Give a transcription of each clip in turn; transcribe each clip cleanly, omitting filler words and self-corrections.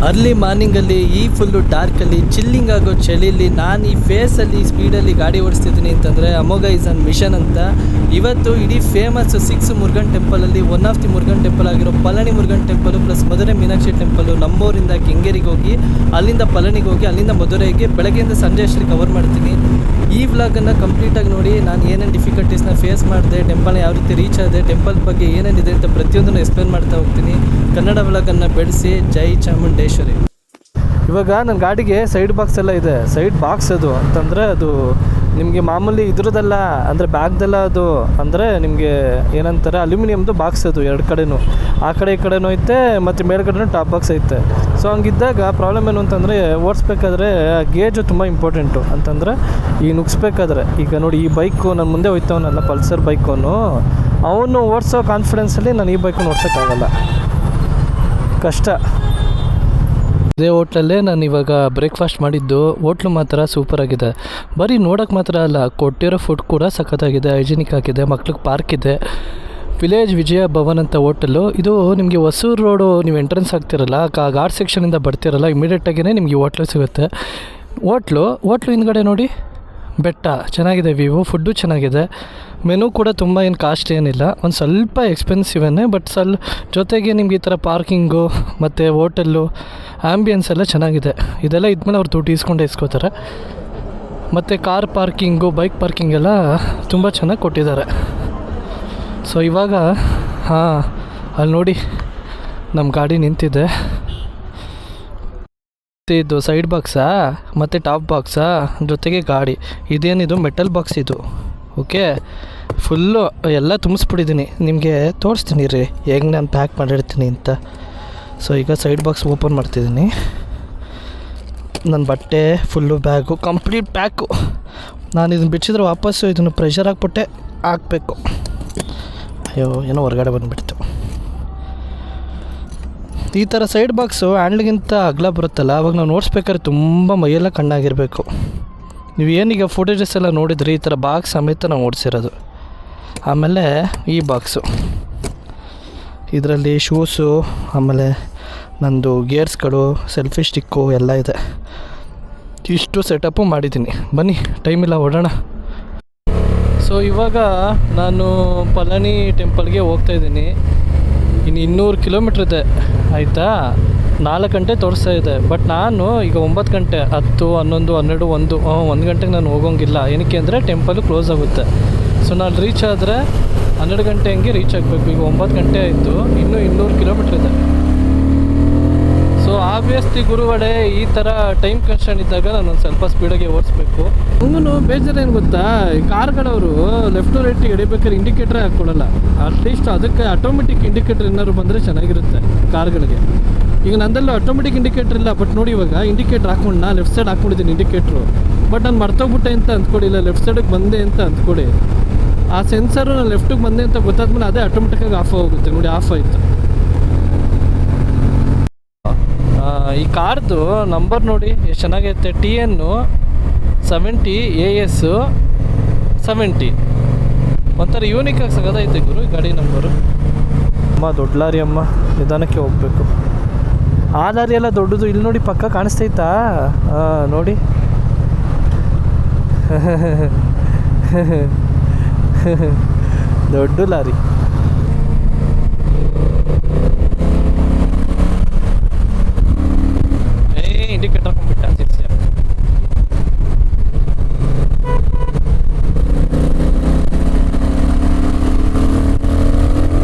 Early ಮಾರ್ನಿಂಗಲ್ಲಿ ಈ full ಡಾರ್ಕಲ್ಲಿ chilling ಆಗೋ ಚಳಿಲಿ ನಾನು ಈ ಫೇಸಲ್ಲಿ ಸ್ಪೀಡಲ್ಲಿ ಗಾಡಿ ಓಡಿಸ್ತಿದ್ದೀನಿ ಅಂತಂದರೆ ಅಮೋಘ ಇಸ್ ಅನ್ ಮಿಷನ್ ಅಂತ. ಇವತ್ತು ಇಡೀ ಫೇಮಸ್ 6 ಮುರುಗನ್ ಟೆಂಪಲಲ್ಲಿ one of the Murugan temple ಆಗಿರೋ Palani Murugan temple plus Madurai Meenakshi temple ನಮ್ಮೂರಿಂದ ಕೆಂಗೇರಿಗೆ ಹೋಗಿ ಅಲ್ಲಿಂದ ಪಳನಿಗೆ ಹೋಗಿ ಅಲ್ಲಿಂದ ಮಧುರೆಗೆ ಬೆಳಗ್ಗೆಯಿಂದ ಸಂಜೆ ಅಷ್ಟರಲ್ಲಿ ಕವರ್ ಮಾಡ್ತೀನಿ. ಈ ವ್ಲಾಗನ್ನು ಕಂಪ್ಲೀಟಾಗಿ ನೋಡಿ. ನಾನು ಏನೇನು ಡಿಫಿಕಲ್ಟೀಸ್ನ ಫೇಸ್ ಮಾಡಿದೆ, ಟೆಂಪಲ್ನ ಯಾವ ರೀತಿ ರೀಚ್ ಆದೆ, ಟೆಂಪಲ್ ಬಗ್ಗೆ ಏನೇನಿದೆ ಅಂತ ಪ್ರತಿಯೊಂದನ್ನು ಎಕ್ಸ್ಪ್ಲೇನ್ ಮಾಡ್ತಾ ಹೋಗ್ತೀನಿ. ಕನ್ನಡ ವ್ಲಾಗನ್ನು ಬೆಳೆಸಿ. ಜೈ ಚಾಮುಂಡೇಶ್ವರಿ. ಇವಾಗ ನನ್ನ ಗಾಡಿಗೆ ಸೈಡ್ ಬಾಕ್ಸ್ ಎಲ್ಲ ಇದೆ. ಸೈಡ್ ಬಾಕ್ಸ್ ಅದು ಅಂತಂದರೆ ಅದು ನಿಮಗೆ ಮಾಮೂಲಿ ಇದ್ರದ್ದೆಲ್ಲ ಅಂದರೆ ಬ್ಯಾಗ್ದೆಲ್ಲ ಅದು ಅಂದರೆ ನಿಮಗೆ ಏನಂತಾರೆ ಅಲ್ಯೂಮಿನಿಯಮ್ದು ಬಾಕ್ಸ್ ಅದು ಎರಡು ಕಡೆನೂ, ಆ ಕಡೆ ಈ ಕಡೆನೂ ಐತೆ ಮತ್ತು ಮೇಲ್ಗಡೆನೂ ಟಾಪ್ ಬಾಕ್ಸ್ ಐತೆ. ಸೊ ಹಂಗಿದ್ದಾಗ ಪ್ರಾಬ್ಲಮ್ ಏನು ಅಂತಂದರೆ ಓಡಿಸ್ಬೇಕಾದ್ರೆ ಗೇಜು ತುಂಬ ಇಂಪಾರ್ಟೆಂಟು. ಅಂತಂದರೆ ಈ ನುಗ್ಸ್ಬೇಕಾದ್ರೆ ಈಗ ನೋಡಿ ಈ ಬೈಕು ನನ್ನ ಮುಂದೆ ಹೋಯ್ತವನಲ್ಲ ಪಲ್ಸರ್ ಬೈಕವನು, ಅವನು ಓಡಿಸೋ ಕಾನ್ಫಿಡೆನ್ಸಲ್ಲಿ ನಾನು ಈ ಬೈಕನ್ನು ಓಡಿಸೋಕ್ಕಾಗಲ್ಲ, ಕಷ್ಟ. ಇದೇ ಹೋಟ್ಲಲ್ಲೇ ನಾನು ಇವಾಗ ಬ್ರೇಕ್ಫಾಸ್ಟ್ ಮಾಡಿದ್ದು. ಹೋಟ್ಲು ಮಾತ್ರ ಸೂಪರಾಗಿದೆ. ಬರೀ ನೋಡೋಕ್ಕೆ ಮಾತ್ರ ಅಲ್ಲ, ಕೊಟ್ಟಿರೋ ಫುಡ್ ಕೂಡ ಸಖತ್ತಾಗಿದೆ, ಹೈಜಿನಿಕ್ ಆಗಿದೆ, ಮಕ್ಳಿಗೆ ಪಾರ್ಕ್ ಇದೆ. ವಿಲೇಜ್ ವಿಜಯ ಭವನ್ ಅಂತ ಹೋಟೆಲು. ಇದು ನಿಮಗೆ ಹೊಸೂರು ರೋಡು ನೀವು ಎಂಟ್ರೆನ್ಸ್ ಆಗ್ತಿರಲ್ಲ, ಘಾಟ್ ಸೆಕ್ಷನಿಂದ ಬರ್ತಿರಲ್ಲ, ಇಮಿಡಿಯೇಟಾಗಿಯೇ ನಿಮಗೆ ಹೋಟ್ಲು ಸಿಗುತ್ತೆ. ಹೋಟ್ಲು ಹಿಂದ್ಗಡೆ ನೋಡಿ ಬೆಟ್ಟ ಚೆನ್ನಾಗಿದೆ, ವ್ಯೂ, ಫುಡ್ಡು ಚೆನ್ನಾಗಿದೆ, ಮೆನು ಕೂಡ ತುಂಬ ಏನು ಕಾಸ್ಟ್ ಏನಿಲ್ಲ, ಒಂದು ಸ್ವಲ್ಪ ಎಕ್ಸ್ಪೆನ್ಸಿವೇ. ಬಟ್ ಜೊತೆಗೆ ನಿಮ್ಗೆ ಈ ಥರ ಪಾರ್ಕಿಂಗು ಮತ್ತು ಹೋಟೆಲ್ಲು ಆ್ಯಂಬಿಯನ್ಸ್ ಎಲ್ಲ ಚೆನ್ನಾಗಿದೆ. ಇದೆಲ್ಲ ಇದ್ಮೇಲೆ ಅವ್ರು ದುಡ್ಡು ಇಸ್ಕೋತಾರೆ. ಮತ್ತು ಕಾರ್ ಪಾರ್ಕಿಂಗು, ಬೈಕ್ ಪಾರ್ಕಿಂಗೆಲ್ಲ ತುಂಬ ಚೆನ್ನಾಗಿ ಕೊಟ್ಟಿದ್ದಾರೆ. ಸೊ ಇವಾಗ ಅಲ್ಲಿ ನೋಡಿ ನಮ್ಮ ಗಾಡಿ ನಿಂತಿದೆ. ಇದು ಸೈಡ್ ಬಾಕ್ಸಾ ಮತ್ತು ಟಾಪ್ ಬಾಕ್ಸಾ ಜೊತೆಗೆ ಗಾಡಿ. ಇದೇನಿದು ಮೆಟಲ್ ಬಾಕ್ಸ್ ಇದು. ಓಕೆ, ಫುಲ್ಲು ಎಲ್ಲ ತುಂಬಿಸ್ಬಿಟ್ಟಿದ್ದೀನಿ. ನಿಮಗೆ ತೋರಿಸ್ತೀನಿ ರೀ ಹೆಂಗೆ ನಾನು ಪ್ಯಾಕ್ ಮಾಡಿರ್ತೀನಿ ಅಂತ. ಸೊ ಈಗ ಸೈಡ್ ಬಾಕ್ಸ್ ಓಪನ್ ಮಾಡ್ತಿದ್ದೀನಿ. ನನ್ನ ಬಟ್ಟೆ ಫುಲ್ಲು ಬ್ಯಾಗು ಕಂಪ್ಲೀಟ್ ಪ್ಯಾಕು. ನಾನು ಇದನ್ನು ಬಿಚ್ಚಿದ್ರೆ ವಾಪಸ್ಸು ಇದನ್ನು ಪ್ರೆಷರ್ ಹಾಕ್ಬಿಟ್ಟೆ ಹಾಕಬೇಕು. ಅಯ್ಯೋ ಏನೋ ಹೊರಗಡೆ ಬಂದುಬಿಡ್ತು. ಈ ಥರ ಸೈಡ್ ಬಾಕ್ಸು ಹ್ಯಾಂಡ್ಲಿಗಿಂತ ಅಗಲ ಬರುತ್ತಲ್ಲ, ಅವಾಗ ನಾವು ನೋಡಿಸ್ಬೇಕಾದ್ರೆ ತುಂಬ ಮೈಯೆಲ್ಲ ಕಣ್ಣಾಗಿರಬೇಕು. ನೀವು ಏನೀಗ ಫುಟೇಜಸ್ ಎಲ್ಲ ನೋಡಿದ್ರಿ, ಈ ಥರ ಬಾಕ್ಸ್ ಸಮೇತ ನಾವು ಓಡಿಸಿರೋದು. ಆಮೇಲೆ ಈ ಬಾಕ್ಸು, ಇದರಲ್ಲಿ ಶೂಸು, ಆಮೇಲೆ ನಂದು ಗೇರ್ಸ್ಗಳು, ಸೆಲ್ಫಿ ಸ್ಟಿಕ್ಕು ಎಲ್ಲ ಇದೆ. ಇಷ್ಟು ಸೆಟಪ್ಪು ಮಾಡಿದ್ದೀನಿ. ಬನ್ನಿ, ಟೈಮಿಲ್ಲ, ಓಡೋಣ. ಸೊ ಇವಾಗ ನಾನು ಪಳನಿ ಟೆಂಪಲ್ಗೆ ಹೋಗ್ತಾಯಿದ್ದೀನಿ. ಇನ್ನು 200 ಕಿಲೋಮೀಟ್ರ್ ಇದೆ, ಆಯಿತಾ. 4 ಗಂಟೆ ತೋರಿಸ್ತಾ ಇದೆ. ಬಟ್ ನಾನು ಈಗ 9 ಗಂಟೆ 10, 11, 12, 1 ಗಂಟೆಗೆ ನಾನು ಹೋಗೋಂಗಿಲ್ಲ. ಏನಕ್ಕೆ ಅಂದರೆ ಟೆಂಪಲು ಕ್ಲೋಸ್ ಆಗುತ್ತೆ. ಸೊ ನಾನು ರೀಚ್ ಆದರೆ 12 ಗಂಟೆ ಹಂಗೆ ರೀಚ್ ಆಗಬೇಕು. ಈಗ 9 ಗಂಟೆ ಆಯಿತು, ಇನ್ನೂ 200 ಕಿಲೋಮೀಟ್ರ್ ಇದೆ. ಸೊ ಆಬ್ವಿಯಸ್ಲಿ ಗುರುವಾಡೆ ಈ ಥರ ಟೈಮ್ ಕನ್ಸ್ಟೆಂಟ್ ಇದ್ದಾಗ ನಾನು ಒಂದು ಸ್ವಲ್ಪ ಸ್ಪೀಡಾಗಿ ಓಡಿಸ್ಬೇಕು. ಹಂಗೂ ಬೇಜಾರೇನು ಗೊತ್ತಾ, ಈ ಕಾರ್ಗಳವರು ಲೆಫ್ಟ್ ರೈಟಿಗೆ ಎಡಿಬೇಕಾದ್ರೆ ಇಂಡಿಕೇಟ್ರೇ ಹಾಕ್ಕೊಡಲ್ಲ. ಅಟ್ಲೀಸ್ಟ್ ಅದಕ್ಕೆ ಆಟೋಮೆಟಿಕ್ ಇಂಡಿಕೇಟ್ರ್ ಏನಾದ್ರು ಬಂದರೆ ಚೆನ್ನಾಗಿರುತ್ತೆ ಕಾರ್ಗಳಿಗೆ. ಈಗ ನಂದಲ್ಲೂ ಆಟೋಮೆಟಿಕ್ ಇಂಡಿಕೇಟ್ರ್ ಇಲ್ಲ. ಬಟ್ ನೋಡಿ ಇವಾಗ ಇಂಡಿಕೇಟ್ರ್ ಹಾಕ್ಕೊಂಡು ನಾನು ಲೆಫ್ಟ್ ಸೈಡ್ ಹಾಕ್ಕೊಂಡಿದ್ದೀನಿ ಇಂಡಿಕೇಟ್ರು. ಬಟ್ ನಾನು ಮರ್ತೋಗ್ಬಿಟ್ಟೆ ಅಂತ ಅಂದ್ಕೊಡಿ, ಇಲ್ಲ ಲೆಫ್ಟ್ ಸೈಡಿಗೆ ಬಂದೆ ಅಂತ ಅಂದ್ಕೊಡಿ. ಆ ಸೆನ್ಸರು ನಾನು ಲೆಫ್ಟಿಗೆ ಬಂದೆ ಅಂತ ಗೊತ್ತಾದ್ಮೇಲೆ ಅದೇ ಆಟೋಮೆಟಿಕ್ಕಾಗಿ ಆಫ್ ಹೋಗುತ್ತೆ. ನೋಡಿ ಆಫ್ ಆಯಿತು. ಈ ಕಾರ್ದು ನಂಬರ್ ನೋಡಿ ಎಷ್ಟು ಚೆನ್ನಾಗೈತೆ. TN 70 AS 70. ಒಂಥರ ಯೂನಿಕಾಗಿ ಸಗದೈತೆ ಗುರು ಈ ಗಾಡಿ ನಂಬರು. ಅಮ್ಮ ದೊಡ್ಡ ಲಾರಿ ಅಮ್ಮ, ನಿಧಾನಕ್ಕೆ ಹೋಗಬೇಕು. ಆ ಲಾರಿ ಎಲ್ಲ ದೊಡ್ಡದು. ಇಲ್ಲಿ ನೋಡಿ ಪಕ್ಕ ಕಾಣಿಸ್ತೈತಾ? ನೋಡಿ ದೊಡ್ಡ ಲಾರಿ. ಇಂಡಿಕೇಟರ್ ಹಾಕೊಂಡ್ಬಿಟ್ಟ.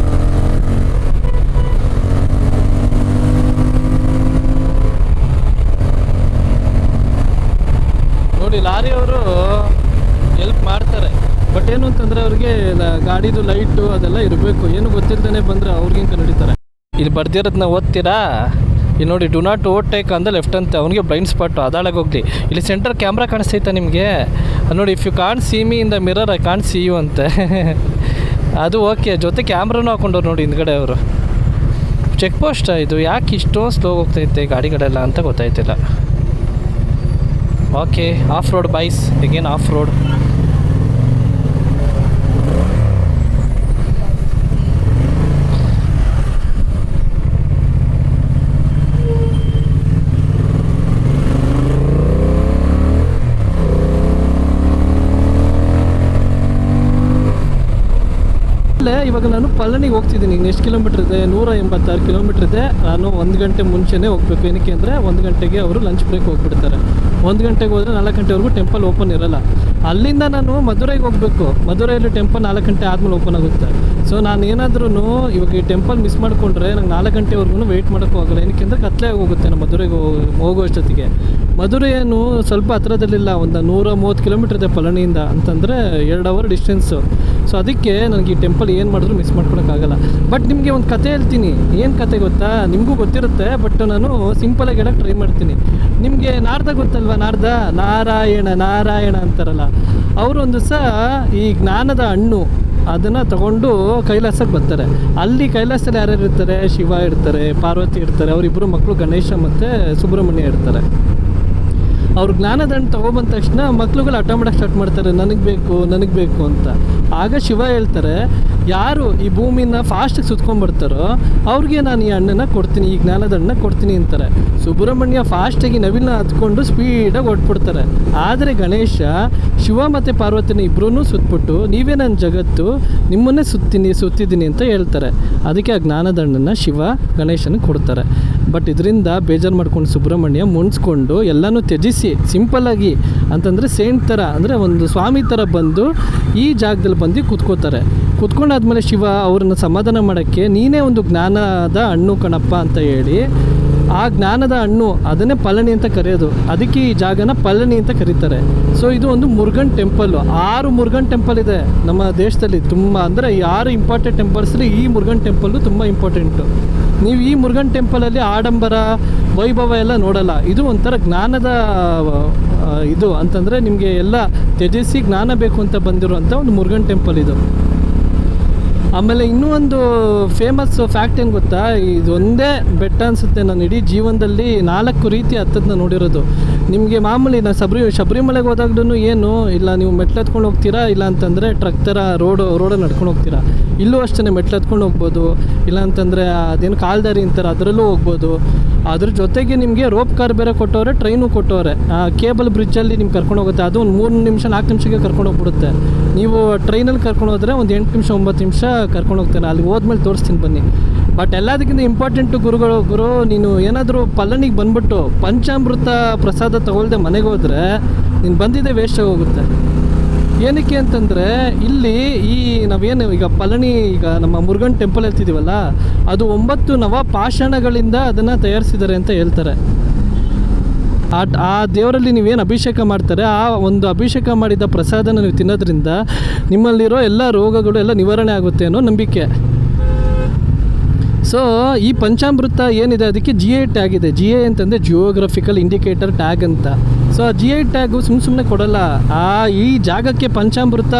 ನೋಡಿ ಲಾರಿಯವರು ಹೆಲ್ಪ್ ಮಾಡ್ತಾರೆ. ಬಟ್ ಏನು ಅಂತಂದರೆ ಅವ್ರಿಗೆ ಗಾಡಿದು ಲೈಟು ಅದೆಲ್ಲ ಇರಬೇಕು. ಏನು ಗೊತ್ತಿಲ್ಲದೇ ಬಂದರೆ ಅವ್ರಿಗಿಂತ ನಡೀತಾರೆ. ಇಲ್ಲಿ ಬರ್ದಿರೋದನ್ನ ಓದ್ತೀರಾ? ಇಲ್ಲಿ ನೋಡಿ, ಡು ನಾಟ್ ಓವರ್ಟೇಕ್ ಅಂದರೆ ಲೆಫ್ಟ್ ಅಂತ. ಅವನಿಗೆ ಬ್ಲೈಂಡ್ ಸ್ಪಾಟು, ಅದಾಳಾಗಿ ಹೋಗಲಿ. ಇಲ್ಲಿ ಸೆಂಟರ್ ಕ್ಯಾಮ್ರಾ ಕಾಣಿಸ್ತೈತಾ ನಿಮಗೆ? ನೋಡಿ, if you can't see me in the mirror I can't see you ಅಂತೆ. ಅದು ಓಕೆ. ಜೊತೆ ಕ್ಯಾಮ್ರಾನು ಹಾಕೊಂಡವ್ರು ನೋಡಿ ಹಿಂದ್ಗಡೆ ಅವರು. ಚೆಕ್ ಪೋಸ್ಟ್ ಇದು. ಯಾಕೆ ಇಷ್ಟೊಂದು ಸ್ಲೋ ಹೋಗ್ತೈತೆ ಗಾಡಿಗಳೆಲ್ಲ ಅಂತ ಗೊತ್ತಾಯ್ತಿಲ್ಲ. Okay, of road byes, again of road. ಆಮೇಲೆ ಇವಾಗ ನಾನು ಪಳನಿಗೆ ಹೋಗ್ತಿದ್ದೀನಿ. ಎಷ್ಟು ಕಿಲೋಮೀಟ್ರ್ ಇದೆ? 186 ಕಿಲೋಮೀಟ್ರ್ ಇದೆ. ನಾನು 1 ಗಂಟೆ ಮುಂಚೆನೇ ಹೋಗಬೇಕು. ಏನಕ್ಕೆ ಅಂದರೆ 1 ಗಂಟೆಗೆ ಅವರು ಲಂಚ್ ಬ್ರೇಕ್ ಹೋಗ್ಬಿಡ್ತಾರೆ. 1 ಗಂಟೆಗೆ ಹೋದರೆ 4 ಗಂಟೆವರೆಗೂ ಟೆಂಪಲ್ ಓಪನ್ ಇರೋಲ್ಲ. ಅಲ್ಲಿಂದ ನಾನು ಮಧುರೈಗೆ ಹೋಗಬೇಕು. ಮಧುರೈಲಿ ಟೆಂಪಲ್ 4 ಗಂಟೆ ಆದಮೇಲೆ ಓಪನ್ ಆಗುತ್ತೆ. ಸೊ ನಾನು ಏನಾದ್ರೂ ಇವಾಗ ಈ ಟೆಂಪಲ್ ಮಿಸ್ ಮಾಡಿಕೊಂಡ್ರೆ ನಂಗೆ 4 ಗಂಟೆವರೆಗೂ ವೆಯ್ಟ್ ಮಾಡೋಕ್ಕೂ ಆಗಲ್ಲ. ಏನಕ್ಕೆ ಅಂದರೆ ಕತ್ಲೆ ಹೋಗುತ್ತೆ ನಾನು ಮಧುರೈಗೆ ಹೋಗೋಷ್ಟೊತ್ತಿಗೆ. ಮಧುರೈ ಏನು ಸ್ವಲ್ಪ ಹತ್ರದಲ್ಲಿಲ್ಲ, ಒಂದು 130 ಕಿಲೋಮೀಟ್ರ್ ಇದೆ ಪಳನಿಯಿಂದ, ಅಂತಂದರೆ 2 ಅವರ್ ಡಿಸ್ಟೆನ್ಸು. ಸೊ ಅದಕ್ಕೆ ನನಗೆ ಈ ಟೆಂಪಲ್ ಏನು ಮಾಡಿದ್ರು ಮಿಸ್ ಮಾಡ್ಕೊಳಕ್ಕಾಗಲ್ಲ. ಬಟ್ ನಿಮಗೆ ಒಂದು ಕತೆ ಹೇಳ್ತೀನಿ. ಏನು ಕತೆ ಗೊತ್ತಾ? ನಿಮಗೂ ಗೊತ್ತಿರುತ್ತೆ, ಬಟ್ ನಾನು ಸಿಂಪಲಾಗಿ ಹೇಳಕ್ಕೆ ಟ್ರೈ ಮಾಡ್ತೀನಿ. ನಿಮಗೆ ನಾರದ ಗೊತ್ತಲ್ವ? ನಾರಾಯಣ ನಾರಾಯಣ ಅಂತಾರಲ್ಲ, ಅವರು ಒಂದು ದಿವಸ ಈ ಜ್ಞಾನದ ಹಣ್ಣು ಅದನ್ನು ತಗೊಂಡು ಕೈಲಾಸಕ್ಕೆ ಬರ್ತಾರೆ. ಅಲ್ಲಿ ಕೈಲಾಸದಲ್ಲಿ ಯಾರ್ಯಾರು ಇರ್ತಾರೆ? ಶಿವ ಇರ್ತಾರೆ, ಪಾರ್ವತಿ ಇರ್ತಾರೆ, ಅವರಿಬ್ಬರು ಮಕ್ಕಳು ಗಣೇಶ ಮತ್ತು ಸುಬ್ರಹ್ಮಣ್ಯ ಇರ್ತಾರೆ. ಅವ್ರು ಜ್ಞಾನದ ಹಣ್ಣು ತೊಗೊಬಂದ ತಕ್ಷಣ ಮಕ್ಳುಗಳು ಹಠ ಮಾಡೋಕ್ಕೆ ಸ್ಟಾರ್ಟ್ ಮಾಡ್ತಾರೆ, ನನಗೆ ಬೇಕು ಅಂತ. ಆಗ ಶಿವ ಹೇಳ್ತಾರೆ, ಯಾರು ಈ ಭೂಮಿನ ಫಾಸ್ಟಿಗೆ ಸುತ್ಕೊಂಡ್ಬರ್ತಾರೋ ಅವ್ರಿಗೆ ನಾನು ಈ ಹಣ್ಣನ್ನು ಕೊಡ್ತೀನಿ, ಈ ಜ್ಞಾನದ ಹಣ್ಣನ್ನ ಕೊಡ್ತೀನಿ ಅಂತಾರೆ. ಸುಬ್ರಹ್ಮಣ್ಯ ಫಾಸ್ಟಾಗಿ ನವಿಲನ್ನ ಹತ್ಕೊಂಡು ಸ್ಪೀಡಾಗಿ ಹೊಟ್ಬಿಡ್ತಾರೆ. ಆದರೆ ಗಣೇಶ ಶಿವ ಮತ್ತು ಪಾರ್ವತಿನ ಇಬ್ಬರೂ ಸುತ್ತಬಿಟ್ಟು, ನೀವೇ ನನ್ನ ಜಗತ್ತು, ನಿಮ್ಮನ್ನೇ ಸುತ್ತಿದ್ದೀನಿ ಅಂತ ಹೇಳ್ತಾರೆ. ಅದಕ್ಕೆ ಆ ಜ್ಞಾನದ ಹಣ್ಣನ್ನು ಶಿವ ಗಣೇಶನಿಗೆ ಕೊಡ್ತಾರೆ. ಬಟ್ ಇದರಿಂದ ಬೇಜಾರು ಮಾಡ್ಕೊಂಡು ಸುಬ್ರಹ್ಮಣ್ಯ ಮುನ್ಸ್ಕೊಂಡು ಎಲ್ಲನೂ ತ್ಯಜಿಸಿ ಸಿಂಪಲ್ಲಾಗಿ, ಅಂತಂದರೆ ಸೇಂಟ್ ಥರ, ಅಂದರೆ ಒಂದು ಸ್ವಾಮಿ ಥರ ಬಂದು ಈ ಜಾಗದಲ್ಲಿ ಬಂದು ಕೂತ್ಕೋತಾರೆ. ಕೂತ್ಕೊಂಡಾದ್ಮೇಲೆ ಶಿವ ಅವ್ರನ್ನ ಸಮಾಧಾನ ಮಾಡೋಕ್ಕೆ, ನೀನೇ ಒಂದು ಜ್ಞಾನದ ಹಣ್ಣು ಕಣಪ್ಪ ಅಂತ ಹೇಳಿ, ಆ ಜ್ಞಾನದ ಹಣ್ಣು ಅದನ್ನೇ ಪಳನಿ ಅಂತ ಕರೆಯೋದು. ಅದಕ್ಕೆ ಈ ಜಾಗನ ಪಳನಿ ಅಂತ ಕರೀತಾರೆ. ಸೊ ಇದು ಒಂದು ಮುರುಗನ್ ಟೆಂಪಲ್ಲು. 6 ಮುರುಗನ್ ಟೆಂಪಲ್ ಇದೆ ನಮ್ಮ ದೇಶದಲ್ಲಿ. ತುಂಬ ಅಂದರೆ 6 ಇಂಪಾರ್ಟೆಂಟ್ ಟೆಂಪಲ್ಸಲ್ಲಿ ಈ ಮುರುಗನ್ ಟೆಂಪಲ್ಲು ತುಂಬ ಇಂಪಾರ್ಟೆಂಟು. ನೀವು ಈ ಮುರುಗನ್ ಟೆಂಪಲಲ್ಲಿ ಆಡಂಬರ ವೈಭವ ಎಲ್ಲ ನೋಡಲ್ಲ. ಇದು ಒಂಥರ ಜ್ಞಾನದ ಇದು ಅಂತಂದರೆ ನಿಮಗೆ ಎಲ್ಲ ತ್ಯಜಿಸಿ ಜ್ಞಾನ ಬೇಕು ಅಂತ ಬಂದಿರುವಂಥ ಒಂದು ಮುರುಗನ್ ಟೆಂಪಲ್ ಇದು. ಆಮೇಲೆ ಇನ್ನೂ ಒಂದು ಫೇಮಸ್ ಫ್ಯಾಕ್ಟ್ ಏನು ಗೊತ್ತಾ? ಇದೊಂದೇ ಬೆಟ್ಟ ಅನಿಸುತ್ತೆ ನಾನು ಇಡೀ ಜೀವನದಲ್ಲಿ 4 ರೀತಿ ಹತ್ತದನ್ನ ನೋಡಿರೋದು. ನಿಮಗೆ ಮಾಮೂಲಿ ನಾನು ಶಬರಿಮಲೆಗೆ ಹೋದಾಗ್ಲೂ ಏನು ಇಲ್ಲ, ನೀವು ಮೆಟ್ಲು ಹತ್ಕೊಂಡು ಹೋಗ್ತೀರಾ, ಇಲ್ಲ ಅಂತಂದರೆ ಟ್ರಕ್ ಥರ ರೋಡಲ್ಲಿ ನಡ್ಕೊಂಡು ಹೋಗ್ತೀರಾ. ಇಲ್ಲೂ ಅಷ್ಟೇ ಮೆಟ್ಲು ಹತ್ಕೊಂಡು ಹೋಗ್ಬೋದು, ಇಲ್ಲ ಅಂತಂದರೆ ಅದೇನು ಕಾಲ್ದಾರಿ ಅಂತಾರೆ ಅದರಲ್ಲೂ ಹೋಗ್ಬೋದು. ಅದ್ರ ಜೊತೆಗೆ ನಿಮಗೆ ರೋಪ್ ಕಾರ್ ಬೇರೆ ಕೊಟ್ಟವ್ರೆ, ಟ್ರೈನು ಕೊಟ್ಟವ್ರೆ. ಕೇಬಲ್ ಬ್ರಿಡ್ಜಲ್ಲಿ ನಿಮ್ಗೆ ಕರ್ಕೊಂಡು ಹೋಗುತ್ತೆ. ಅದು ಒಂದು 3 ನಿಮಿಷ 4 ನಿಮಿಷಕ್ಕೆ ಕರ್ಕೊಂಡು ಹೋಗ್ಬಿಡುತ್ತೆ. ನೀವು ಟ್ರೈನಲ್ಲಿ ಕರ್ಕೊಂಡು ಹೋದರೆ ಒಂದು 8 ನಿಮಿಷ 9 ನಿಮಿಷ ಕರ್ಕೊಂಡು ಹೋಗ್ತಾನೆ. ಅಲ್ಲಿ ಹೋದ್ಮೇಲೆ ತೋರಿಸ್ತೀನಿ ಬನ್ನಿ. ಬಟ್ ಎಲ್ಲದಕ್ಕಿಂತ ಇಂಪಾರ್ಟೆಂಟು ಗುರು, ನೀನು ಏನಾದರೂ ಪಳನಿಗೆ ಬಂದ್ಬಿಟ್ಟು ಪಂಚಾಮೃತ ಪ್ರಸಾದ ತಗೊಳ್ದೆ ಮನೆಗೆ ಹೋದರೆ ನೀನು ಬಂದಿದ್ದೆ ವೇಸ್ಟಾಗಿ ಹೋಗುತ್ತೆ. ಏನಕ್ಕೆ ಅಂತಂದರೆ ಇಲ್ಲಿ ನಾವೇನು ಈಗ ಪಳನಿ, ಈಗ ನಮ್ಮ ಮುರುಗನ್ ಟೆಂಪಲ್ ಹೇಳ್ತಿದ್ದೀವಲ್ಲ, ಅದು 9 ನವಪಾಷಾಣಗಳಿಂದ ಅದನ್ನು ತಯಾರಿಸಿದ್ದಾರೆ ಅಂತ ಹೇಳ್ತಾರೆ. ಆ ದೇವರಲ್ಲಿ ನೀವೇನು ಅಭಿಷೇಕ ಮಾಡ್ತಾರೆ, ಆ ಒಂದು ಅಭಿಷೇಕ ಮಾಡಿದ ಪ್ರಸಾದನ ನೀವು ತಿನ್ನೋದ್ರಿಂದ ನಿಮ್ಮಲ್ಲಿರೋ ಎಲ್ಲ ರೋಗಗಳು ಎಲ್ಲ ನಿವಾರಣೆ ಆಗುತ್ತೆ ಅನ್ನೋ ನಂಬಿಕೆ. ಸೊ ಈ ಪಂಚಾಮೃತ ಏನಿದೆ ಅದಕ್ಕೆ GI ಟ್ಯಾಗ್ ಇದೆ. GI ಅಂತಂದರೆ ಜಿಯೋಗ್ರಫಿಕಲ್ ಇಂಡಿಕೇಟರ್ ಟ್ಯಾಗ್ ಅಂತ. ಸೊ ಆ GI ಟ್ಯಾಗು ಸುಮ್ಮನೆ ಕೊಡಲ್ಲ. ಈ ಜಾಗಕ್ಕೆ ಪಂಚಾಮೃತ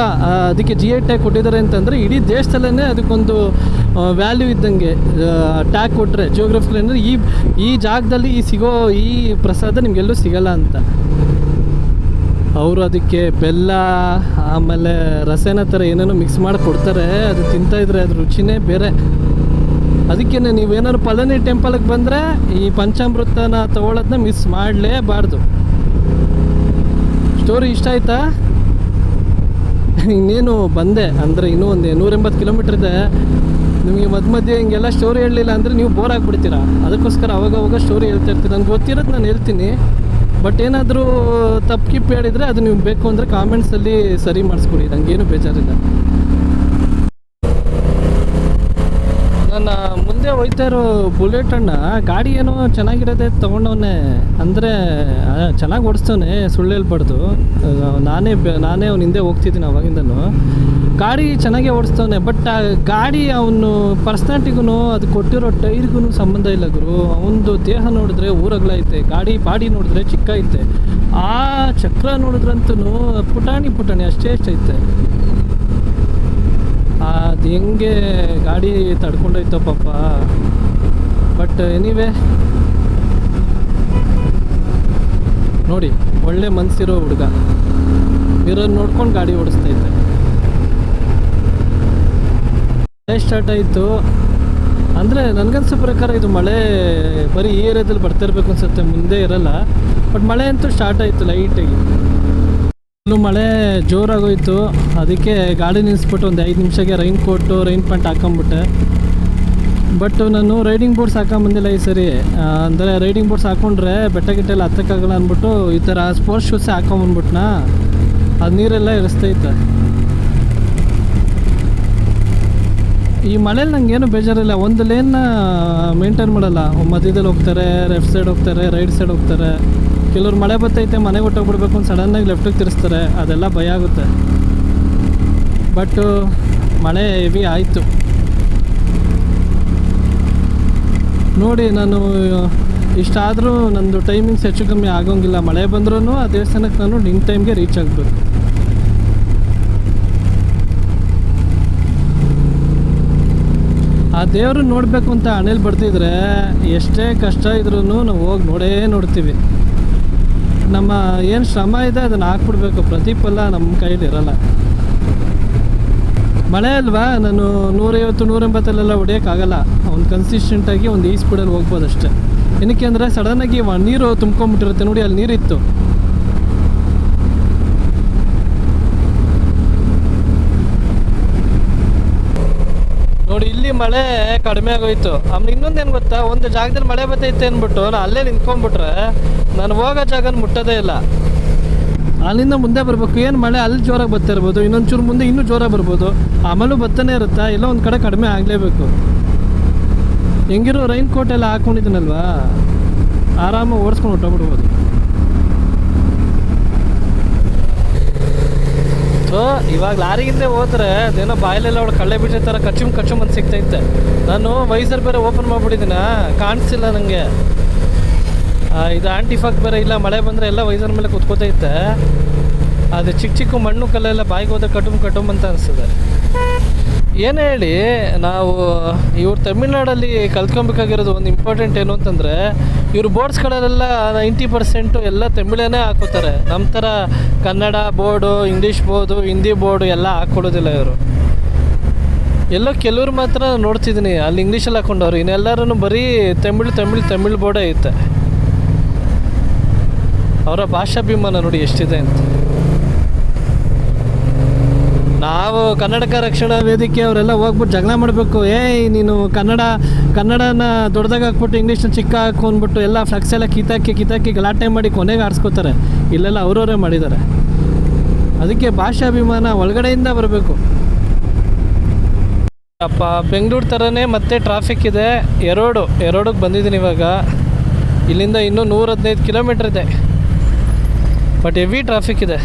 ಅದಕ್ಕೆ GI ಟ್ಯಾಗ್ ಕೊಟ್ಟಿದ್ದಾರೆ ಅಂತಂದರೆ ಇಡೀ ದೇಶದಲ್ಲೇ ಅದಕ್ಕೊಂದು ವ್ಯಾಲ್ಯೂ ಇದ್ದಂಗೆ ಟ್ಯಾಗ್ ಕೊಟ್ಟರೆ ಜಿಯೋಗ್ರಫಿಕಲ್, ಅಂದರೆ ಈ ಜಾಗದಲ್ಲಿ ಈ ಪ್ರಸಾದ ನಿಮಗೆಲ್ಲೂ ಸಿಗಲ್ಲ ಅಂತ. ಅವರು ಅದಕ್ಕೆ ಬೆಲ್ಲ ಆಮೇಲೆ ರಸಾಯನ ಥರ ಏನೇನೋ ಮಿಕ್ಸ್ ಮಾಡಿ ಕೊಡ್ತಾರೆ. ಅದು ತಿಂತಾಯಿದ್ರೆ ಅದ್ರ ರುಚಿನೇ ಬೇರೆ. ಅದಕ್ಕೆ ನೀವೇನಾದ್ರು ಪಳನಿ ಟೆಂಪಲ್ಗೆ ಬಂದರೆ ಈ ಪಂಚಾಮೃತನ ತಗೊಳ್ಳೋದನ್ನ ಮಿಸ್ ಮಾಡಲೇಬಾರ್ದು. ಸ್ಟೋರಿ ಇಷ್ಟ ಆಯ್ತಾ? ಇನ್ನೇನು ಬಂದೆ ಅಂದರೆ ಇನ್ನೂ ಒಂದು 180 ಕಿಲೋಮೀಟ್ರ್ ಇದೆ. ನಿಮಗೆ ಮಧ್ಯೆ ಹಿಂಗೆಲ್ಲ ಸ್ಟೋರಿ ಹೇಳಲಿಲ್ಲ ಅಂದರೆ ನೀವು ಬೋರ್ ಆಗಿಬಿಡ್ತೀರಾ. ಅದಕ್ಕೋಸ್ಕರ ಅವಾಗ ಸ್ಟೋರಿ ಹೇಳ್ತಾ ಇರ್ತೀನಿ. ನನಗೆ ಗೊತ್ತಿರೋದು ನಾನು ಹೇಳ್ತೀನಿ. ಬಟ್ ಏನಾದರೂ ತಪ್ಪು ಹೇಳಿದರೆ ಅದು ನೀವು ಬೇಕು ಅಂದರೆ ಕಾಮೆಂಟ್ಸಲ್ಲಿ ಸರಿ ಮಾಡಿಸ್ಕೊಡಿ, ನನಗೇನು ಬೇಜಾರಿಲ್ಲ. ನಾನು ಮುಂದೆ ಹೋಯ್ತಾ ಇರೋ ಬುಲೆಟ್ ಅಣ್ಣ ಗಾಡಿ ಏನೋ ಚೆನ್ನಾಗಿರೋದೆ ತೊಗೊಂಡವನೇ, ಅಂದರೆ ಚೆನ್ನಾಗಿ ಓಡಿಸ್ತವನೆ, ಸುಳ್ಳು ಹೇಳ್ಬಾರ್ದು. ನಾನೇ ಅವ್ನ ಹಿಂದೆ ಹೋಗ್ತಿದ್ದೀನಿ ಅವಾಗಿಂದನು. ಗಾಡಿ ಚೆನ್ನಾಗೇ ಓಡಿಸ್ತವನೆ. ಬಟ್ ಆ ಗಾಡಿ ಅವನು ಪರ್ಸ್ನಾಲಿಟಿಗೂ ಅದು ಕೊಟ್ಟಿರೋ ಟೈರ್ಗೂ ಸಂಬಂಧ ಇಲ್ಲ ಗುರು. ಅವನದು ದೇಹ ನೋಡಿದ್ರೆ ಊರಗ್ಲೈತೆ, ಗಾಡಿ ಬಾಡಿ ನೋಡಿದ್ರೆ ಚಿಕ್ಕ ಐತೆ, ಆ ಚಕ್ರ ನೋಡಿದ್ರಂತೂ ಪುಟಾಣಿ ಅಷ್ಟೇ ಐತೆ. ಅದು ಹೆಂಗೆ ಗಾಡಿ ತಡ್ಕೊಂಡೋಯ್ತೋ ಪಾಪ. ಬಟ್ ಎನಿವೇ ನೋಡಿ, ಒಳ್ಳೆ ಮನಸ್ಸಿರೋ ಹುಡುಗ ಇರೋದು ನೋಡ್ಕೊಂಡು ಗಾಡಿ ಓಡಿಸ್ತೈತೆ. ಮಳೆ ಸ್ಟಾರ್ಟ್ ಆಯಿತು ಅಂದರೆ ನನಗನ್ಸೋ ಪ್ರಕಾರ ಇದು ಮಳೆ ಬರೀ ಈ ಏರಿಯಾದಲ್ಲಿ ಬರ್ತಾ ಇರಬೇಕು ಅನ್ಸುತ್ತೆ, ಮುಂದೆ ಇರಲ್ಲ. ಬಟ್ ಮಳೆ ಅಂತೂ ಸ್ಟಾರ್ಟ್ ಆಯಿತು ಲೈಟಾಗಿ. ಫುಲ್ಲು ಮಳೆ ಜೋರಾಗೋಯ್ತು. ಅದಕ್ಕೆ ಗಾಡಿ ನಿಲ್ಲಿಸ್ಬಿಟ್ಟು ಒಂದು 5 ನಿಮಿಷಕ್ಕೆ ರೈನ್ ಕೋಟು ರೈನ್ ಪ್ಯಾಂಟ್ ಹಾಕೊಂಬಿಟ್ಟೆ. ಬಟ್ ನಾನು ರೈಡಿಂಗ್ ಬೋರ್ಡ್ಸ್ ಹಾಕೊಂಬಂದಿಲ್ಲ ಈ ಸರಿ. ಅಂದರೆ ರೈಡಿಂಗ್ ಬೋರ್ಡ್ಸ್ ಹಾಕ್ಕೊಂಡ್ರೆ ಬೆಟ್ಟ ಗಿಟ್ಟೆಲ್ಲ ಹತ್ತಕ್ಕಾಗಲ್ಲ ಅಂದ್ಬಿಟ್ಟು ಈ ಥರ ಸ್ಪೋರ್ಟ್ಸ್ ಶೂಸೇ ಹಾಕೊಂಬಂದ್ಬಿಟ್ನಾ. ಅದು ನೀರೆಲ್ಲ ಇರಿಸ್ತೈತೆ. ಈ ಮಳೇಲಿ ನಂಗೇನು ಬೇಜಾರಿಲ್ಲ. ಒಂದು ಲೇನ್ನ ಮೇಂಟೈನ್ ಮಾಡಲ್ಲ. ಮಧ್ಯದಲ್ಲಿ ಹೋಗ್ತಾರೆ, ಲೆಫ್ಟ್ ಸೈಡ್ ಹೋಗ್ತಾರೆ, ರೈಟ್ ಸೈಡ್ ಹೋಗ್ತಾರೆ. ಕೆಲವ್ರು ಮಳೆ ಬರ್ತೈತೆ ಮನೆಗೆ ಹೊಟ್ಟೋಗ್ಬಿಡ್ಬೇಕು ಅಂತ ಸಡನ್ನಾಗಿ ಲೆಫ್ಟಿಗೆ ತಿರ್ಸ್ತಾರೆ. ಅದೆಲ್ಲ ಭಯ ಆಗುತ್ತೆ. ಬಟ್ ಮಳೆ ಹೆವಿ ಆಯಿತು ನೋಡಿ. ನಾನು ಇಷ್ಟಾದರೂ ನಂದು ಟೈಮಿಂಗ್ಸ್ ಹೆಚ್ಚು ಕಮ್ಮಿ ಆಗೋಂಗಿಲ್ಲ. ಮಳೆ ಬಂದ್ರೂ ಆ ದೇವಸ್ಥಾನಕ್ಕೆ ನಾನು ಇನ್ ಟೈಮ್ಗೆ ರೀಚ್ ಆಗಬೇಕು. ಆ ದೇವರು ನೋಡಬೇಕು ಅಂತ ಹಣೆಯಲ್ಲಿ ಬರ್ತಿದ್ರೆ ಎಷ್ಟೇ ಕಷ್ಟ ಇದ್ರೂ ನಾವು ಹೋಗಿ ನೋಡ್ತೀವಿ. ನಮ್ಮ ಏನು ಶ್ರಮ ಇದೆ ಅದನ್ನು ಹಾಕ್ಬಿಡ್ಬೇಕು. ಪ್ರತಿಫಲ ನಮ್ಮ ಕೈಯಲ್ಲಿ ಇರಲ್ಲ. ಮಳೆ ಅಲ್ವಾ, ನಾನು 150-180 ಹೊಡಿಯೋಕ್ಕಾಗಲ್ಲ. ಒಂದು ಕನ್ಸಿಸ್ಟೆಂಟಾಗಿ ಒಂದು ಈ ಸ್ಪೀಡಲ್ಲಿ ಹೋಗ್ಬೋದು ಅಷ್ಟೇ. ಏನಕ್ಕೆ ಅಂದರೆ ಸಡನ್ನಾಗಿ ನೀರು ತುಂಬ್ಕೊಂಬಿಟ್ಟಿರುತ್ತೆ ನೋಡಿ. ಅಲ್ಲಿ ನೀರಿತ್ತು. ನೋಡಿ ಇಲ್ಲಿ ಮಳೆ ಕಡಿಮೆ ಆಗೋಯ್ತು. ಆಮೇಲೆ ಇನ್ನೊಂದೇನು ಗೊತ್ತಾ, ಒಂದು ಜಾಗದಲ್ಲಿ ಮಳೆ ಬರ್ತೈತೆ ಅಂದ್ಬಿಟ್ಟು ನಾನು ಅಲ್ಲೇ ನಿಂತ್ಕೊಂಡ್ಬಿಟ್ರೆ ನಾನು ಹೋಗೋ ಜಾಗನ ಮುಟ್ಟೋದೇ ಇಲ್ಲ. ಅಲ್ಲಿಂದ ಮುಂದೆ ಬರಬೇಕು. ಏನು ಮಳೆ ಅಲ್ಲಿ ಜೋರಾಗಿ ಬರ್ತಾ ಇರ್ಬೋದು, ಇನ್ನೊಂದು ಚೂರು ಮುಂದೆ ಇನ್ನೂ ಜೋರಾಗಿ ಬರ್ಬೋದು. ಆಮೇಲೂ ಬರ್ತಾನೆ ಇರುತ್ತಾ, ಎಲ್ಲೋ ಒಂದು ಕಡೆ ಕಡಿಮೆ ಆಗಲೇಬೇಕು. ಹೆಂಗಿರೋ ರೈನ್ ಕೋಟ್ ಎಲ್ಲ ಹಾಕ್ಕೊಂಡಿದ್ದೀನಲ್ವಾ, ಆರಾಮಾಗಿ ಓಡಿಸ್ಕೊಂಡು ಹೊಟ್ಟೋಗ್ಬಿಡ್ಬೋದು. ಸೊ ಇವಾಗ ಲಾರಿಗಿಂದ ಹೋದ್ರೆ ಅದೇನೋ ಬಾಯಲ್ಲೆಲ್ಲ ಅವಳು ಕಳ್ಳೆ ಬೀಜ ಥರ ಕಚ್ಚುಮ್ ಅಂತ ಸಿಗ್ತೈತೆ. ನಾನು ವೈಸರ್ ಬೇರೆ ಓಪನ್ ಮಾಡಿಬಿಟ್ಟಿದ್ದೀನ, ಕಾಣಿಸಿಲ್ಲ ನನಗೆ. ಇದು ಆಂಟಿಫಾಕ್ ಬೇರೆ ಇಲ್ಲ. ಮಳೆ ಬಂದರೆ ಎಲ್ಲ ವೈಸರ್ ಮೇಲೆ ಕುತ್ಕೋತೈತೆ. ಅದು ಚಿಕ್ಕ ಮಣ್ಣು ಕಲ್ಲೆಲ್ಲ ಬಾಯಿಗೆ ಹೋದ್ರೆ ಕಟುಮ್ ಅಂತ ಅನಿಸ್ತದೆ. ಏನು ಹೇಳಿ, ನಾವು ಇವ್ರು ತಮಿಳ್ನಾಡಲ್ಲಿ ಕಲ್ತ್ಕೊಬೇಕಾಗಿರೋದು ಒಂದು ಇಂಪಾರ್ಟೆಂಟ್ ಏನು ಅಂತಂದರೆ, ಇವ್ರು ಬೋರ್ಡ್ಸ್ಗಳಲ್ಲೆಲ್ಲ 90% ಎಲ್ಲ ತಮಿಳೇ ಹಾಕೋತಾರೆ. ನಮ್ಮ ಥರ Kannada board, English board, Hindi board ಎಲ್ಲ ಹಾಕ್ಕೊಡೋದಿಲ್ಲ ಇವರು. ಎಲ್ಲೋ ಕೆಲವ್ರು ಮಾತ್ರ ನೋಡ್ತಿದ್ದೀನಿ ಅಲ್ಲಿ ಇಂಗ್ಲೀಷಲ್ಲಿ ಹಾಕ್ಕೊಂಡವ್ರು. ಇನ್ನೆಲ್ಲರೂ ಬರೀ ತಮಿಳ್ ಬೋರ್ಡೇ ಐತೆ. ಅವರ ಭಾಷಾಭಿಮಾನ ನೋಡಿ ಎಷ್ಟಿದೆ ಅಂತ. ನಾವು ಕನ್ನಡಕ ರಕ್ಷಣಾ ವೇದಿಕೆ ಅವರೆಲ್ಲ ಹೋಗ್ಬಿಟ್ಟು ಜಗಳ ಮಾಡಬೇಕು. ನೀನು ಕನ್ನಡನ ದೊಡ್ಡದಾಗ ಹಾಕ್ಬಿಟ್ಟು ಇಂಗ್ಲೀಷ್ನ ಚಿಕ್ಕ ಹಾಕೊಂಡ್ಬಿಟ್ಟು ಎಲ್ಲ ಫ್ಲೆಕ್ಸ್ ಎಲ್ಲ ಕಿತ್ತಾಕಿ ಗಲಾಟೆ ಮಾಡಿ ಕೊನೆಗೆ ಆಡಿಸ್ಕೋತಾರೆ. ಇಲ್ಲೆಲ್ಲ ಅವರವರೇ ಮಾಡಿದ್ದಾರೆ. ಅದಕ್ಕೆ ಭಾಷಾಭಿಮಾನ ಒಳಗಡೆಯಿಂದ ಬರಬೇಕು. ಅಪ್ಪ ಬೆಂಗಳೂರು ಥರನೇ ಮತ್ತೆ ಟ್ರಾಫಿಕ್ ಇದೆ. ಎರೋಡಿಗೆ ಬಂದಿದ್ದೀನಿ ಇವಾಗ. ಇಲ್ಲಿಂದ ಇನ್ನೂ 115 ಕಿಲೋಮೀಟ್ರ್ ಇದೆ. ಬಟ್ ಹೆವಿ ಟ್ರಾಫಿಕ್ ಇದೆ.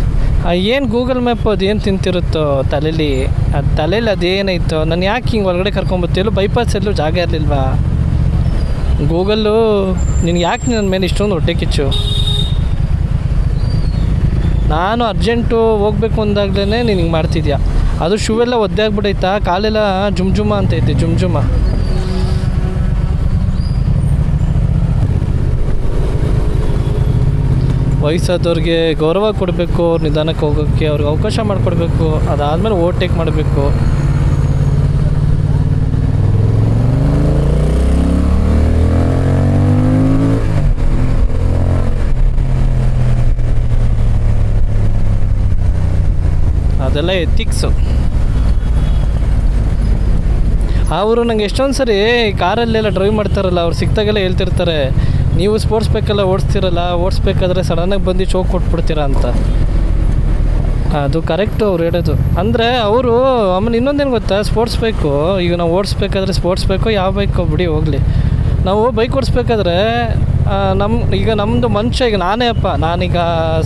ಏನು ಗೂಗಲ್ ಮ್ಯಾಪ್ ಅದು ಏನು ತಿಂತಿರುತ್ತೋ ತಲೆಯಲ್ಲಿ ಅದೇನಾಯಿತು. ನಾನು ಯಾಕೆ ಹಿಂಗೆ ಒಳಗಡೆ ಕರ್ಕೊಂಬರ್ತೀಯಲ್ಲೂ ಬೈಪಾಸ್ ಎಲ್ಲೂ ಜಾಗ ಇರಲಿಲ್ವಾ? ಗೂಗಲ್ಲು ನಿನ್ಗೆ ಯಾಕೆ ನನ್ನ ಮೇಲೆ ಇಷ್ಟೊಂದು ಹೊಟ್ಟೆ ಕಿಚ್ಚು? ನಾನು ಅರ್ಜೆಂಟು ಹೋಗ್ಬೇಕು ಅಂದಾಗಲೇ ನೀನು ಹಿಂಗೆ ಮಾಡ್ತಿದ್ಯಾ. ಅದು ಶೂ ಎಲ್ಲ ಒದ್ದೆ ಆಗ್ಬಿಟ್ಟೈತಾ, ಕಾಲೆಲ್ಲ ಜುಮ್ ಅಂತೈತೆ. ವಯಸ್ಸಾದವ್ರಿಗೆ ಗೌರವ ಕೊಡಬೇಕು. ಅವ್ರು ನಿಧಾನಕ್ಕೆ ಹೋಗೋಕ್ಕೆ ಅವ್ರಿಗೆ ಅವಕಾಶ ಮಾಡಿಕೊಡ್ಬೇಕು. ಅದಾದಮೇಲೆ ಓವರ್ಟೇಕ್ ಮಾಡಬೇಕು. ಅದೆಲ್ಲ ಎಥಿಕ್ಸು. ಅವರು ನಂಗೆ ಎಷ್ಟೊಂದು ಸರಿ ಕಾರಲ್ಲೆಲ್ಲ ಡ್ರೈವ್ ಮಾಡ್ತಾರಲ್ಲ, ಅವ್ರು ಸಿಕ್ತಾಗೆಲ್ಲ ಹೇಳ್ತಿರ್ತಾರೆ, ನೀವು ಸ್ಪೋರ್ಟ್ಸ್ ಬೈಕೆಲ್ಲ ಓಡಿಸ್ಬೇಕಾದ್ರೆ ಸಡನ್ನಾಗಿ ಬಂದು ಚೋಕ್ ಕೊಟ್ಬಿಡ್ತೀರಾ ಅಂತ. ಅದು ಕರೆಕ್ಟು ಅವ್ರು ಹೇಳೋದು. ಅಂದರೆ ಅವರು ಆಮೇಲೆ ಇನ್ನೊಂದೇನು ಗೊತ್ತಾ, ಸ್ಪೋರ್ಟ್ಸ್ ಬೈಕು ಈಗ ನಾವು ಓಡಿಸ್ಬೇಕಾದ್ರೆ ಸ್ಪೋರ್ಟ್ಸ್ ಬೈಕು ಯಾವ ಬೈಕು ಬಿಡಿ ಹೋಗಲಿ, ನಾವು ಬೈಕ್ ಓಡಿಸ್ಬೇಕಾದ್ರೆ ನಮ್ಮದು ಮನುಷ್ಯ, ಈಗ ನಾನೀಗ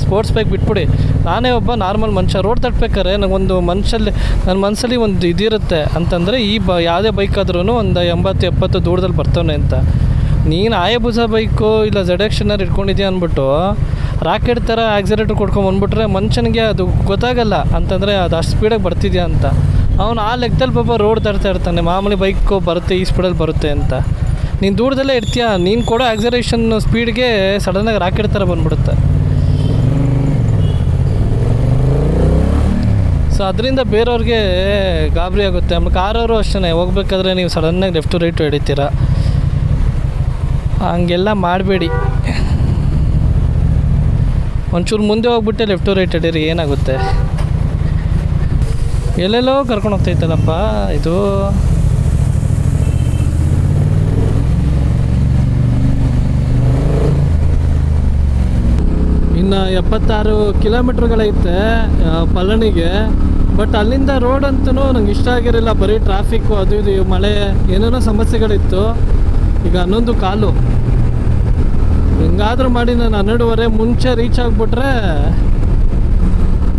ಸ್ಪೋರ್ಟ್ಸ್ ಬೈಕ್ ಬಿಟ್ಬಿಡಿ, ನಾನೇ ಒಬ್ಬ ನಾರ್ಮಲ್ ಮನುಷ್ಯ ರೋಡ್ ತಟ್ಬೇಕಾದ್ರೆ ನನಗೊಂದು ನನ್ನ ಮನಸ್ಸಲ್ಲಿ ಒಂದು ಇದಿರುತ್ತೆ ಅಂತಂದರೆ, ಯಾವುದೇ ಬೈಕ್ ಆದ್ರೂ ಒಂದು 80-70 ದೂರದಲ್ಲಿ ಬರ್ತಾನೆ ಅಂತ. ನೀನು ಆಯಬುಜ ಬೈಕು ಇಲ್ಲ ZX ಇಟ್ಕೊಂಡಿದ್ಯಾ ಅಂದ್ಬಿಟ್ಟು ರಾಕೆಟ್ ಥರ ಆಕ್ಸಿಲೇಟರ್ ಕೊಡ್ಕೊಂಬಂದ್ಬಿಟ್ರೆ ಮನುಷ್ಯನಿಗೆ ಅದು ಗೊತ್ತಾಗಲ್ಲ ಅಂತಂದರೆ ಅದು ಅಷ್ಟು ಸ್ಪೀಡಾಗಿ ಬರ್ತಿದ್ಯಾ ಅಂತ. ಅವನು ಆ ಲೆಕ್ಕದಲ್ಲಿ ಪಾಪ ರೋಡ್ ತರ್ತಾ ಇರ್ತಾನೆ. ಮಾಮೂಲಿ ಬೈಕು ಬರುತ್ತೆ, ಈ ಸ್ಪೀಡಲ್ಲಿ ಬರುತ್ತೆ ಅಂತ. ನೀನು ದೂರದಲ್ಲೇ ಇರ್ತೀಯ, ನೀನು ಕೊಡೋ ಆಕ್ಸಿಲರೇಷನ್ ಸ್ಪೀಡ್ಗೆ ಸಡನ್ನಾಗಿ ರಾಕೆಟ್ ಥರ ಬಂದ್ಬಿಡುತ್ತೆ. ಸೊ ಅದರಿಂದ ಬೇರೆಯವ್ರಿಗೆ ಗಾಬರಿ ಆಗುತ್ತೆ. ಆಮೇಲೆ ಕಾರವರು ಅಷ್ಟೇ, ಹೋಗ್ಬೇಕಾದ್ರೆ ನೀವು ಸಡನ್ನಾಗಿ ಲೆಫ್ಟು ರೈಟು ಹಿಡಿತೀರ. ಹಂಗೆಲ್ಲ ಮಾಡಬೇಡಿ. ಒಂಚೂರು ಮುಂದೆ ಹೋಗ್ಬಿಟ್ಟೆ ಲೆಫ್ಟ್ ಟು ರೈಟ್ ಅಡಿರಿ ಏನಾಗುತ್ತೆ. ಎಲ್ಲೆಲ್ಲೋ ಕರ್ಕೊಂಡು ಹೋಗ್ತೈತಲ್ಲಪ್ಪ ಇದು. ಇನ್ನು 76 ಕಿಲೋಮೀಟ್ರ್ಗಳೈತೆ ಪಳನಿಗೆ. ಬಟ್ ಅಲ್ಲಿಂದ ರೋಡ್ ಅಂತೂ ನಂಗೆ ಇಷ್ಟ ಆಗಿರಲಿಲ್ಲ. ಬರೀ ಟ್ರಾಫಿಕ್ಕು ಅದು ಇದು ಮಳೆ ಏನೇನೋ ಸಮಸ್ಯೆಗಳಿತ್ತು. ಈಗ 11 ಕಾಲು ಹಿಂಗಾದ್ರೂ ಮಾಡಿ ನಾನು 12:30 ಮುಂಚೆ ರೀಚ್ ಆಗಿಬಿಟ್ರೆ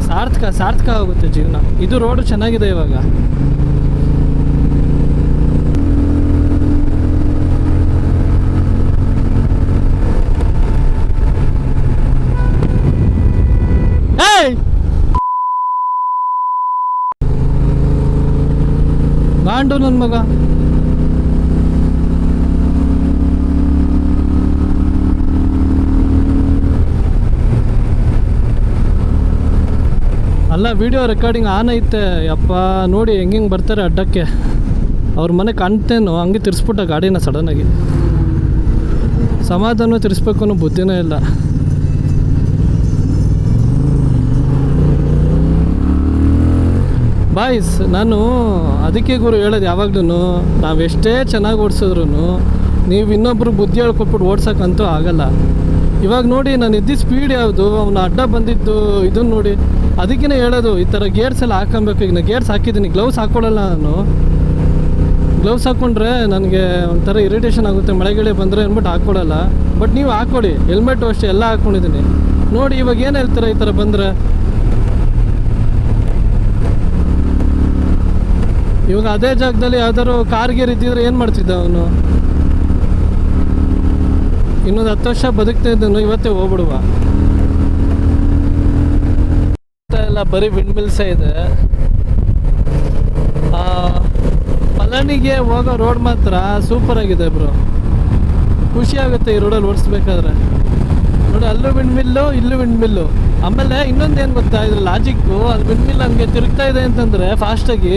ಸಾರ್ಥಕ ಆಗುತ್ತೆ ಜೀವನ. ಇದು ರೋಡು ಚೆನ್ನಾಗಿದೆ ಇವಾಗ. ಗಾಂಡು ನನ್ನ ಮಗ. ಅಲ್ಲ ವಿಡಿಯೋ ರೆಕಾರ್ಡಿಂಗ್ ಆನ್ ಐತೆ ಯಪ್ಪ. ನೋಡಿ ಹೆಂಗೆ ಬರ್ತಾರೆ ಅಡ್ಡಕ್ಕೆ. ಅವ್ರ ಮನೆ ಕಾಣ್ತೇನೋ ಹಂಗೆ ತಿರ್ಸ್ಬಿಟ್ಟ ಗಾಡಿನ ಸಡನ್ನಾಗಿ. ಸಮಾಧಾನ ತಿರ್ಸ್ಬೇಕು ಅನ್ನೋ ಬುದ್ಧಿನೇ ಇಲ್ಲ. ಬಾಯ್ಸ್, ನಾನು ಅದಕ್ಕೆ ಗುರು ಹೇಳೋದು ಯಾವಾಗ್ಲೂ, ನಾವೆಷ್ಟೇ ಚೆನ್ನಾಗಿ ಓಡಿಸಿದ್ರು ನೀವು ಇನ್ನೊಬ್ರು ಬುದ್ಧಿ ಹೇಳ್ಕೊಟ್ಬಿಟ್ಟು ಓಡ್ಸೋಕ್ಕಂತೂ ಆಗಲ್ಲ. ಇವಾಗ ನೋಡಿ ನಾನು ಇದ್ದಿದ್ದು ಸ್ಪೀಡ್ ಯಾವುದು, ಅವನು ಅಡ್ಡ ಬಂದಿದ್ದು ಇದನ್ನು ನೋಡಿ. ಅದಕ್ಕೇ ಹೇಳೋದು ಈ ಥರ ಗೇರ್ಸ್ ಎಲ್ಲ ಹಾಕೊಬೇಕು. ಈಗ ನಾನು ಗೇರ್ಸ್ ಹಾಕಿದ್ದೀನಿ, ಗ್ಲೌಸ್ ಹಾಕ್ಕೊಳ್ಳಲ್ಲ ನಾನು. ಗ್ಲೌಸ್ ಹಾಕ್ಕೊಂಡ್ರೆ ನನಗೆ ಒಂಥರ ಇರಿಟೇಷನ್ ಆಗುತ್ತೆ, ಮಳೆಗಿಳೆ ಬಂದರೆ ಅಂದ್ಬಿಟ್ಟು ಹಾಕ್ಕೊಡಲ್ಲ. ಬಟ್ ನೀವು ಹಾಕ್ಕೊಡಿ, ಹೆಲ್ಮೆಟು ಅಷ್ಟೇ ಎಲ್ಲ ಹಾಕ್ಕೊಂಡಿದ್ದೀನಿ. ನೋಡಿ ಇವಾಗ ಏನು ಹೇಳ್ತಾರೆ ಈ ಥರ ಬಂದರೆ. ಇವಾಗ ಅದೇ ಜಾಗದಲ್ಲಿ ಯಾವ್ದಾದ್ರು ಕಾರ್ಗೇರ್ ಇದ್ದಿದ್ರೆ ಏನು ಮಾಡ್ತಿದ್ದ ಅವನು? ಇನ್ನೊಂದು 10 ವರ್ಷ ಬದುಕ್ತಾ ಇದ್ದನು, ಇವತ್ತೇ ಹೋಗ್ಬಿಡುವ. ಎಲ್ಲ ಬರೀ ವಿಂಡ್ ಮಿಲ್ಸೇ ಇದೆ. ಪಳನಿಗೆ ಹೋಗೋ ರೋಡ್ ಮಾತ್ರ ಸೂಪರ್ ಆಗಿದೆ ಬ್ರೋ. ಖುಷಿ ಆಗುತ್ತೆ ಈ ರೋಡಲ್ಲಿ ಓಡಿಸ್ಬೇಕಾದ್ರೆ. ನೋಡಿ ಅಲ್ಲೂ ವಿಂಡ್ ಮಿಲ್ಲು, ಇಲ್ಲೂ ವಿಂಡ್ ಮಿಲ್ಲು. ಆಮೇಲೆ ಇನ್ನೊಂದು ಏನು ಗೊತ್ತಾ ಇದ್ರ ಲಾಜಿಕ್ಕು, ಅದು ವಿಂಡ್ ಮಿಲ್ ಹಂಗೆ ತಿರುಗ್ತಾ ಇದೆ ಅಂತಂದರೆ ಫಾಸ್ಟಾಗಿ.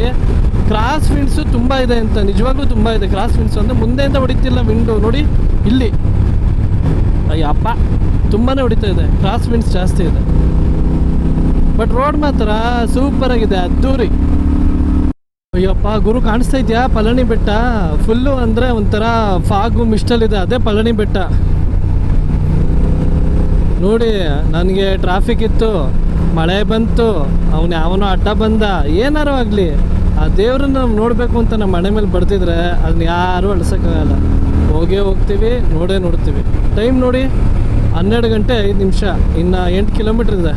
ಕ್ರಾಸ್ ವಿಂಡ್ಸು ತುಂಬ ಇದೆ ಅಂತ, ನಿಜವಾಗ್ಲೂ ತುಂಬ ಇದೆ ಕ್ರಾಸ್ ವಿಂಡ್ಸು. ಅಂದರೆ ಮುಂದೆಯಿಂದ ಹೊಡಿತಿಲ್ಲ ವಿಂಡು. ನೋಡಿ ಇಲ್ಲಿ ಅಯ್ಯಪ್ಪ ತುಂಬಾ ಹೊಡಿತಾ ಇದೆ, ಕ್ರಾಸ್ ವಿಂಡ್ಸ್ ಜಾಸ್ತಿ ಇದೆ. ಬಟ್ ರೋಡ್ ಮಾತ್ರ ಸೂಪರಾಗಿದೆ, ಅದ್ದೂರಿ. ಅಯ್ಯಪ್ಪ ಗುರು, ಕಾಣಿಸ್ತಾ ಇದೆಯಾ ಪಳನಿ ಬೆಟ್ಟ? ಫುಲ್ಲು ಅಂದರೆ ಒಂಥರ ಫಾಗು ಮಿಸ್ಟಲ್ಲಿದೆ, ಅದೇ ಪಳನಿ ಬೆಟ್ಟ. ನೋಡಿ ನನಗೆ ಟ್ರಾಫಿಕ್ ಇತ್ತು, ಮಳೆ ಬಂತು, ಅವನೋ ಅಡ್ಡ ಬಂದ, ಏನಾರು ಆಗಲಿ ಆ ದೇವ್ರನ್ನ ನಾವು ನೋಡಬೇಕು ಅಂತ ನಮ್ಮ ಮನೆ ಮೇಲೆ ಬರ್ತಿದ್ರೆ ಅದನ್ನ ಯಾರೂ ಅಳಿಸೋಕ್ಕಾಗಲ್ಲ. ಹೋಗೇ ಹೋಗ್ತೀವಿ, ನೋಡ್ತೀವಿ. ಟೈಮ್ ನೋಡಿ 12 ಗಂಟೆ 5 ನಿಮಿಷ, ಇನ್ನು 8 ಕಿಲೋಮೀಟ್ರ್ ಇದೆ.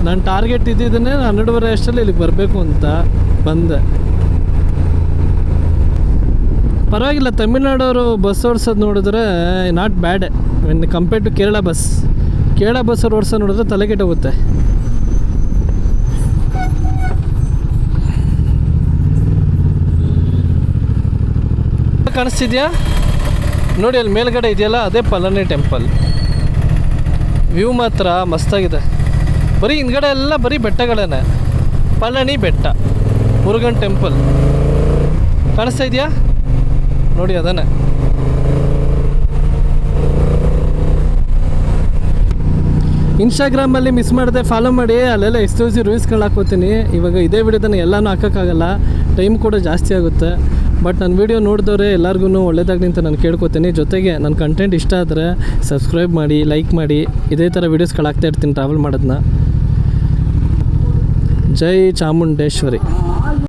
ನಾನು ಟಾರ್ಗೆಟ್ ಇದ್ದಿದ್ದನ್ನೇ 12:30 ಅಷ್ಟರಲ್ಲಿ ಇಲ್ಲಿಗೆ ಬರಬೇಕು ಅಂತ ಬಂದೆ. ಪರವಾಗಿಲ್ಲ, ತಮಿಳ್ನಾಡವರು ಬಸ್ ಓಡಿಸೋದು ನೋಡಿದ್ರೆ not bad when compared to Kerala bus. Kerala ಬಸ್ಸವ್ರು ಓಡಿಸೋದು ನೋಡಿದ್ರೆ ತಲೆ ಕೆಟ್ಟೋಗುತ್ತೆ. ಕಾಣಿಸ್ತಿದ್ಯಾ ನೋಡಿ, ಅಲ್ಲಿ ಮೇಲ್ಗಡೆ ಇದೆಯಲ್ಲ ಅದೇ ಪಳನಿ ಟೆಂಪಲ್. ವ್ಯೂ ಮಾತ್ರ ಮಸ್ತಾಗಿದೆ. ಬರೀ ಹಿಂದ್ಗಡೆ ಎಲ್ಲ ಬರೀ ಬೆಟ್ಟಗಳೇ. ಪಳನಿ ಬೆಟ್ಟ, ಮುರುಗನ್ ಟೆಂಪಲ್ ಕಾಣಿಸ್ತಾ ಇದೆಯಾ ನೋಡಿ, ಅದನ್ನೇ. ಇನ್ಸ್ಟಾಗ್ರಾಮಲ್ಲಿ ಮಿಸ್ ಮಾಡಿದೆ, ಫಾಲೋ ಮಾಡಿ. ಅಲ್ಲೆಲ್ಲ ಎಕ್ಸ್ಕ್ಲೂಸಿವ್ ರಿವ್ಯೂಸ್ಗಳು ಹಾಕೋತೀನಿ. ಇವಾಗ ಇದೇ ವಿಡಿಯೋದನ್ನು ಎಲ್ಲನೂ ಹಾಕೋಕ್ಕಾಗಲ್ಲ, ಟೈಮ್ ಕೂಡ ಜಾಸ್ತಿ ಆಗುತ್ತೆ. ಬಟ್ ನನ್ನ ವೀಡಿಯೋ ನೋಡಿದವ್ರೆ ಎಲ್ಲರಿಗೂ ಒಳ್ಳೇದಾಗಲಿ ಅಂತ ನಾನು ಕೇಳ್ಕೊತೀನಿ. ಜೊತೆಗೆ ನನ್ನ ಕಂಟೆಂಟ್ ಇಷ್ಟ ಆದರೆ ಸಬ್ಸ್ಕ್ರೈಬ್ ಮಾಡಿ, ಲೈಕ್ ಮಾಡಿ. ಇದೇ ಥರ ವೀಡಿಯೋಸ್ಗಳು ಹಾಕ್ತಾ ಇರ್ತೀನಿ ಟ್ರಾವೆಲ್ ಮಾಡೋದನ್ನ. ಜೈ ಚಾಮುಂಡೇಶ್ವರಿ.